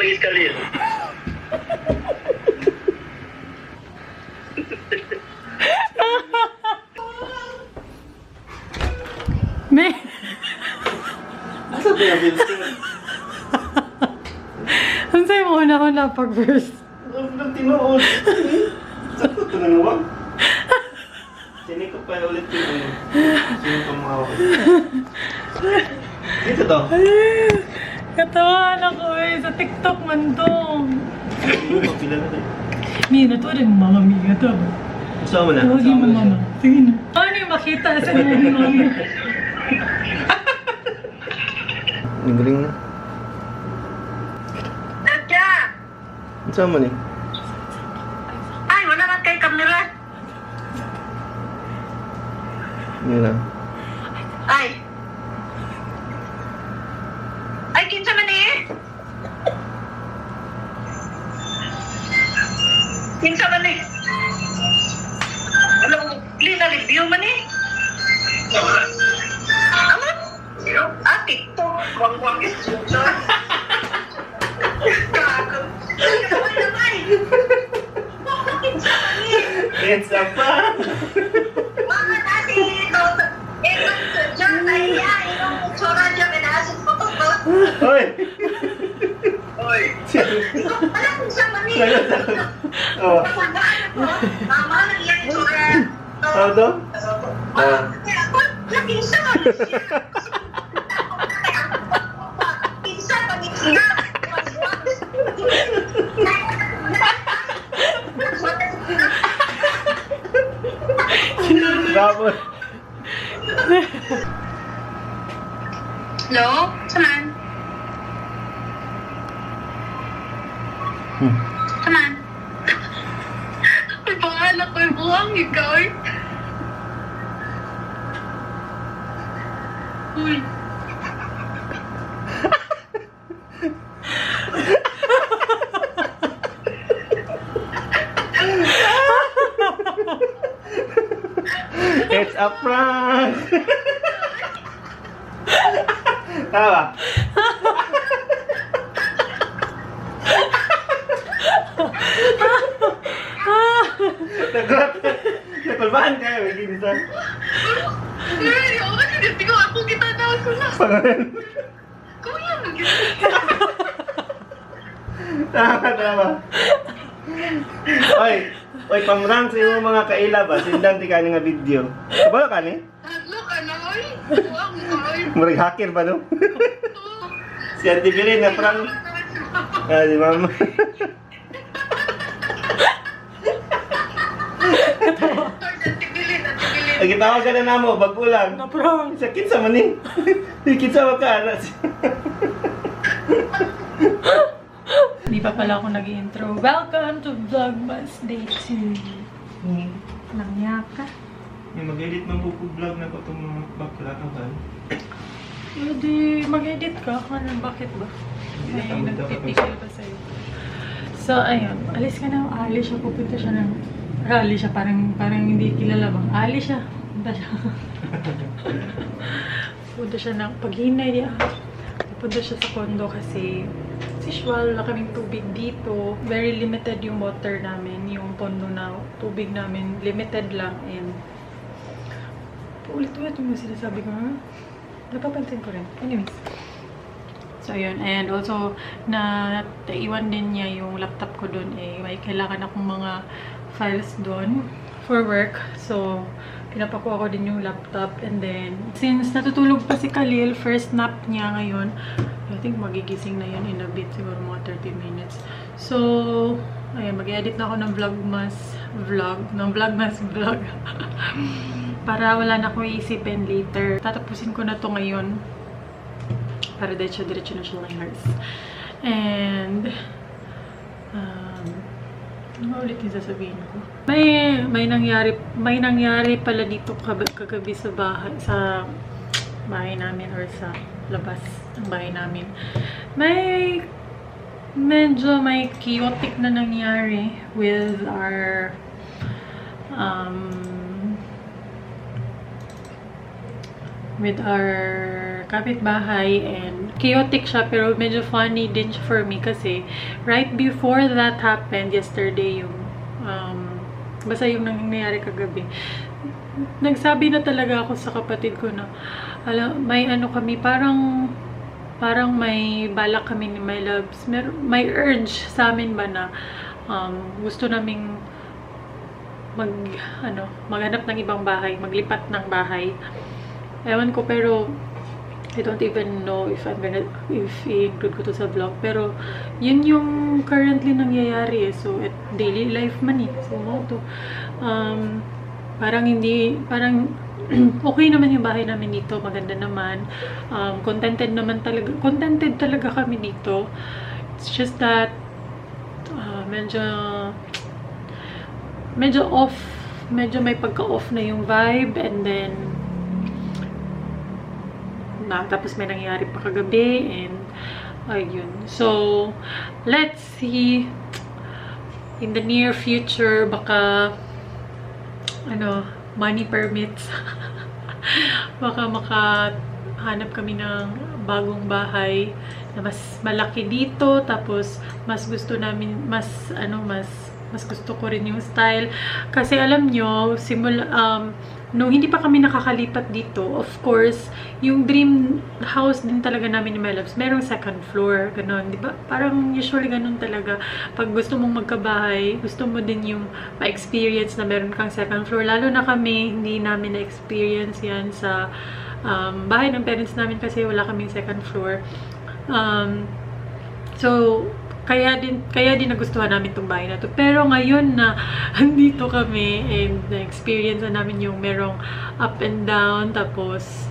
is Khalil. Me. Asa ba yung Wilson? Ang sa'yo mo una pag-verse. Ang tinuod. Sakto ito na nga. Sini ko pa ulit yung sino pamahawa ko. Dito to. Katawan ako eh. Sa TikTok man to. Pila na tayo. Mi, natuwa mo mama, Mi. Natuwa ba? Gusto mo na? Tawagin mo mama. Sige na. Paano yung makita sa mga mami? Ang galing na. Nadya! Gusto mo na? Ay, wala man kay kamera. Yun na. Ay. Ay, kinsa man eh? Kinsa man eh? Alam mo, Lina, review man eh? Ano? Ah, TikTok. Wang-wang is sugar. Gago. Ay, naman. Kinsa man eh? Kinsa pa! Mga nasi ito. Ewan ko dyan. Ay, yan. Yung tsura dyan. Minasin ko to. Hoy! Oy. Alam kung siya man eh. Oh. Mama, nagyan yung tsura. Ano to? Kaya ako, laking siya. Pinsa, pag-iksina. Bravo! Hello? Saman? Saman? Ay, pangalan ko yung buwang ikaw eh. Uy. It's a prank! Tawa! Nakulbahan kayo, may ginisa. Ay, ako kasi hindi ko ako kita na ako na. Pangalan. Kuya, mag-isa. Tawa. Oy, pang-rank sa iyong mga kaila ba? Sindang di ka nga video. Kabalo ka ni? Hadlo ka na, oy. Buwang ka, oy. Murag hacker ba no? Si Auntie Bilin na prank. Ah, di mama. Lagi tawag ka na namo, bago lang. Na-prank. Sakit sa mani. Sakit sa makalas. Di pa pala ako nag-intro. Welcome to Vlogmas Day 2. Nangyaka. May mag-edit ng buko vlog na ko itong mga bakla ng kan. Hindi, mag-edit ka. Ano, bakit ba? May nagtitigil pa sa'yo. So, ayun. Alis ka na. Alis siya. Pupunta siya ng... Alis siya. Parang hindi kilala bang. Alis siya. Punta siya. Punta siya ng paghinay niya. Punta siya sa condo kasi usual na kaming tubig dito. Very limited yung water namin. Yung condo na tubig namin. Limited lang. And ulit-ulit yung sinasabi ko. Napapansin ko rin. Anyways. So, yun. And also, naiwan din niya yung laptop ko doon. May kailangan akong mga files doon for work. So, pinapakuha ko din yung laptop. And then, since natutulog pa si Khalil, first nap niya ngayon. I think magigising na yun in a bit. Siguro mga 30 minutes. So, ayun. Mag-edit na ako ng vlogmas vlog. Para wala na akong iisipin later. Tatapusin ko na to ngayon. Para diretso na siya lang hers. And, ano ulit yung sasabihin ko? May nangyari pala dito kagabi sa bahay namin or sa labas ng bahay namin. Medyo may chaotic na nangyari with our with our kapitbahay, and chaotic siya pero medyo funny din siya for me kasi right before that happened yesterday, yung basta yung nangyayari kagabi, nagsabi na talaga ako sa kapatid ko na may ano kami, parang may balak kami ni Mylabs, may urge sa amin ba na gusto naming maghanap ng ibang bahay, maglipat ng bahay. Ewan ko, pero I don't even know if i-include ko to sa vlog. Pero yun yung currently nangyayari eh. So at daily life man eh. So parang okay naman yung bahay namin dito, maganda naman. Contented talaga kami dito. It's just that medyo off, medyo may pagka-off na yung vibe, and then tapos may nangyari pa kagabi, and ayun. So let's see in the near future, baka money permits baka makahanap kami ng bagong bahay na mas malaki dito, tapos mas gusto namin, mas gusto ko rin yung style. Kasi alam nyo, no, hindi pa kami nakakalipat dito, of course, yung dream house din talaga namin ni Mylabs, merong second floor, ganon, di ba? Parang usually ganon talaga. Pag gusto mong magkabahay, gusto mo din yung ma-experience na meron kang second floor. Lalo na kami, hindi namin na-experience yan sa bahay ng parents namin kasi wala kaming second floor. So, kaya din nagustuhan namin itong bahay na to. Pero ngayon na andito kami and na-experience na namin yung merong up and down, tapos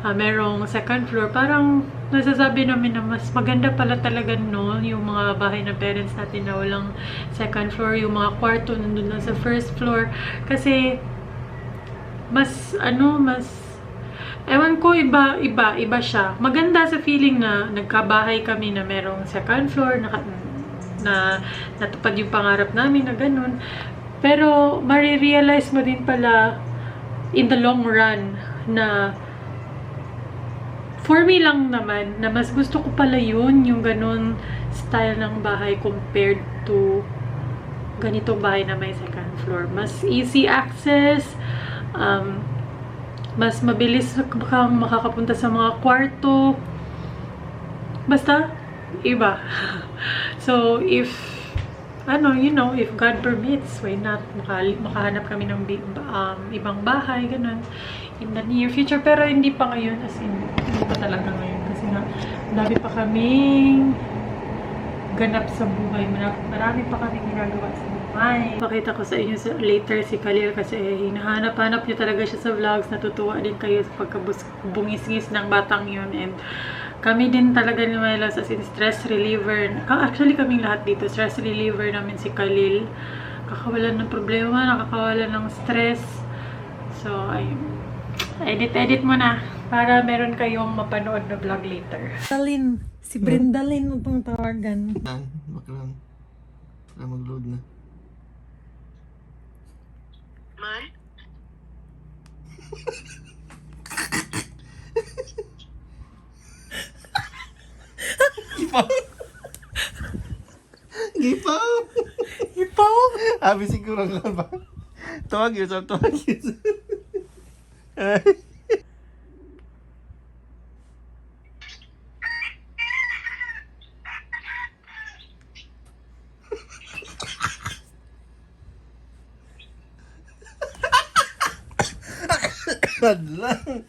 merong second floor, parang nasasabi namin na mas maganda pala talaga no, yung mga bahay ng parents natin na walang second floor, yung mga kwarto nandun lang sa first floor. Kasi ewan ko, iba siya. Maganda sa feeling na nagkabahay kami na merong second floor, na natupad yung pangarap namin na ganun. Pero marirealize mo din pala in the long run na for me lang naman, na mas gusto ko pala yun, yung ganun style ng bahay compared to ganitong bahay na may second floor. Mas easy access, mas mabilis kang makakapunta sa mga kwarto. Basta, iba. So, if God permits, why not? Makahanap kami ng ibang bahay, ganun, in the near future. Pero hindi pa ngayon, as in, hindi pa talaga ngayon. Kasi nga, marami pa kaming ganap sa buhay. Marami pa kaming ginagawa sa buhay. Pakita ko sa inyo later si Khalil kasi hinahanap-hanap niyo talaga siya sa vlogs. Natutuwa din kayo sa pagkabungis-ngis ng batang yun. And kami din talaga ni Mylabs, as in stress reliever. Actually kaming lahat dito, stress reliever namin si Khalil. Kakawalan ng problema, nakakawalan ng stress. So, ayun. Edit mo na para meron kayong mapanood na vlog later. Brendalyn. Si Brendalyn mo pang tawagan. Baka mag-load na. Man? Ipaw! Abi siguro nga ba? Tawag yun. Hadlang.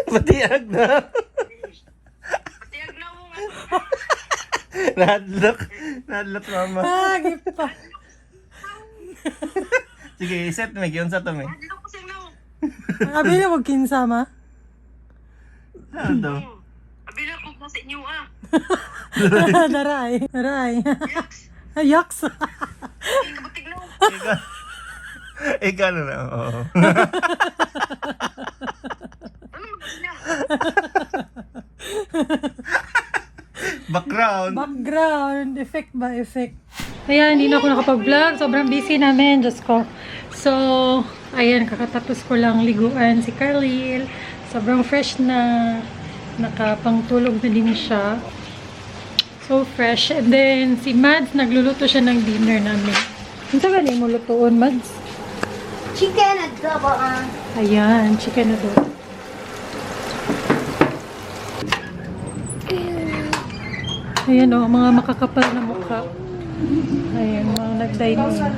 Batiag na. Nahadlok mama. Gipa. Sige, set mo. Giyon sa to, me. Abi na magkinsama. Ano to? Abila ko po sa inyo Daray. Yaks. Kabutig na. Ikaw na. Oo. Ano mo na? background. Background. Effect ba? Effect. Ayan, hindi na ako nakapag-vlog. Sobrang busy namin, Diyos ko. So, ayan, kakatapos ko lang liguan si Khalil. Sobrang fresh na. Nakapangtulog na din siya. So fresh. And then, si Mads, nagluluto siya ng dinner namin. Ano sa galing mo lutoon, Mads? Chicken at double Ayan, chicken na doon. Ayan o, mga makakapal na mukha. Ayan, mga nag-dine in.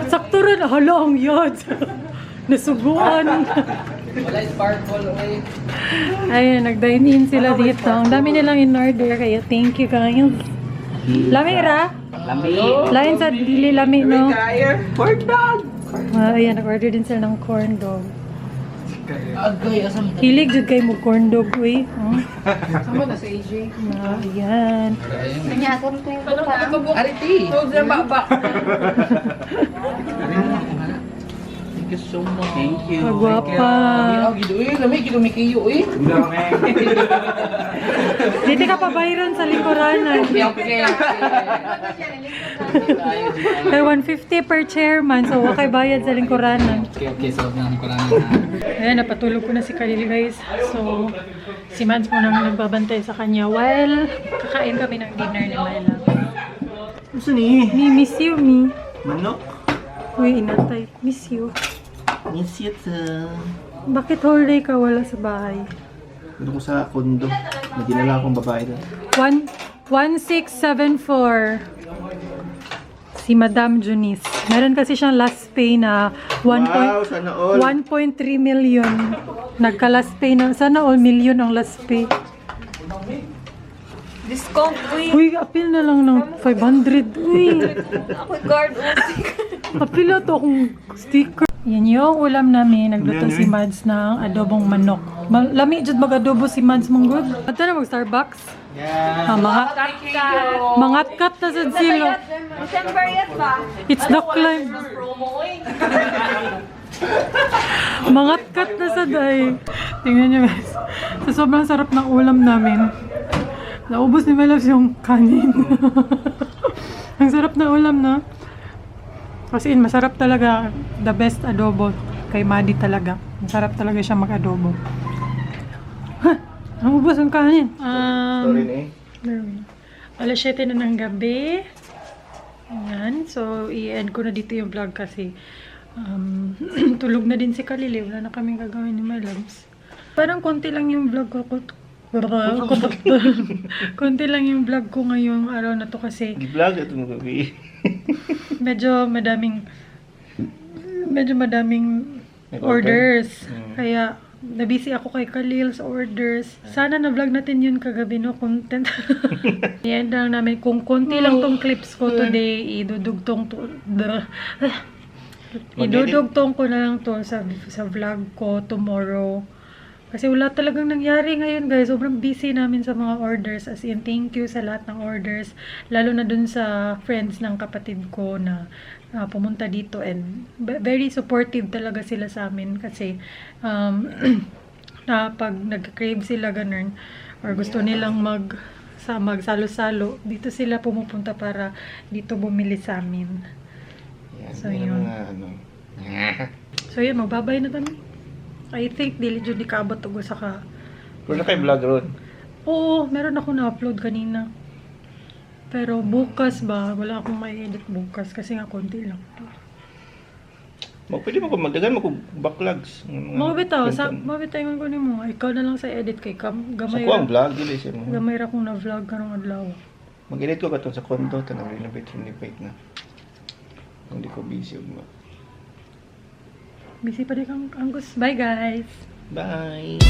Sakto rin, hala ang yod. Nasuguan. Wala sparkle, okay? Ayan, nag-dine in sila dito. Ang dami nilang in-order, kaya thank you guys. Lami ra? Lami. Lain sa dili lami, no? Kaya, corn dog. Ayan, nag-order din sila ng corn dog. Agay, asam. Hilig jud kay mo corn dog, uy. Sama na sa AJ. Ayan. Kanya, kung ito yung Ariti. Hold na baba. Thank you so much. Thank you. Kagwapa. Gido eh, lami gido mi kayo eh. Dito ka pa bayron sa lingkuranan. Okay. Kay 150 per chairman, so wakay bayad sa lingkuranan. Okay, so na ko lang. Ayan, napatulog ko na si Khalil, guys. So, si Mads mo nang nagbabantay sa kanya while kakain kami ng dinner ni Mylabs. Gusto ni? Mi, miss you, mi. Manok. Uy, inatay. Miss you. Miss you too. Bakit whole day ka wala sa bahay? Doon ko sa kondo. May dinala akong babae doon. 1674. Si Madam Junice. Meron kasi siyang last pay na 1.3 million. Nagka-last pay na. Sana all million ang last pay. discount, Uy, apil na lang ng 500. Uy, Ako guard, apil na to akong sticker. Yan yung ulam namin. Nagluto si Mads ng adobong manok. Lami dyan mag-adobo si Mads mong good. Ito na mag-Starbucks. Yeah. Mga cut na sa silo. December yet ba? It's the climb. Mga cut na sa day. Tingnan nyo guys. So, sobrang sarap ng ulam namin. Naubos ni Mylabs yung kanin. Ang sarap na ulam na. Kasi masarap talaga. The best adobo kay Madi talaga. Masarap talaga siya mag-adobo. Naubos ang kanin. Sorry Alas 7 na ng gabi. Ayan. So, i-end ko na dito yung vlog kasi tulog na din si Khalil. Wala na kaming gagawin ni Mylabs. Parang konti lang yung vlog ko. Konti lang yung vlog ko ngayong araw na to kasi Di-vlog ito mo gabi. medyo madaming orders. Kaya nabisi ako kay Khalil sa orders. Sana na-vlog natin yun kagabi, no? Content. Yan lang namin. Kung konti lang tong clips ko today, idudugtong ko na lang to sa vlog ko tomorrow. Kasi wala talagang nangyari ngayon, guys. Sobrang busy namin sa mga orders. As in, thank you sa lahat ng orders. Lalo na dun sa friends ng kapatid ko na pumunta dito. And very supportive talaga sila sa amin. Kasi na pag nag-crave sila ganun, or gusto nilang magsalo-salo, dito sila pumupunta para dito bumili sa amin. So, yun. So, yun. Magbabay na kami. I think dili jud ni kaabot og sa ka. Pero na kay vlog ron. Oo, meron ako na-upload kanina. Pero bukas ba, wala akong mai-edit bukas kasi nga konti lang. Pwede mo ko magdagan mo ko backlogs. Mabitaw, mabitaw ko nimo. Ikaw na lang sa edit kay gamay. Sa kuang vlog dili siya mo. Gamay ra kong na-vlog karong adlaw. Mag-edit ko katon sa kondo tanang renovate na. Hindi ko busy ug Busy pa din kang Angus. Bye guys! Bye!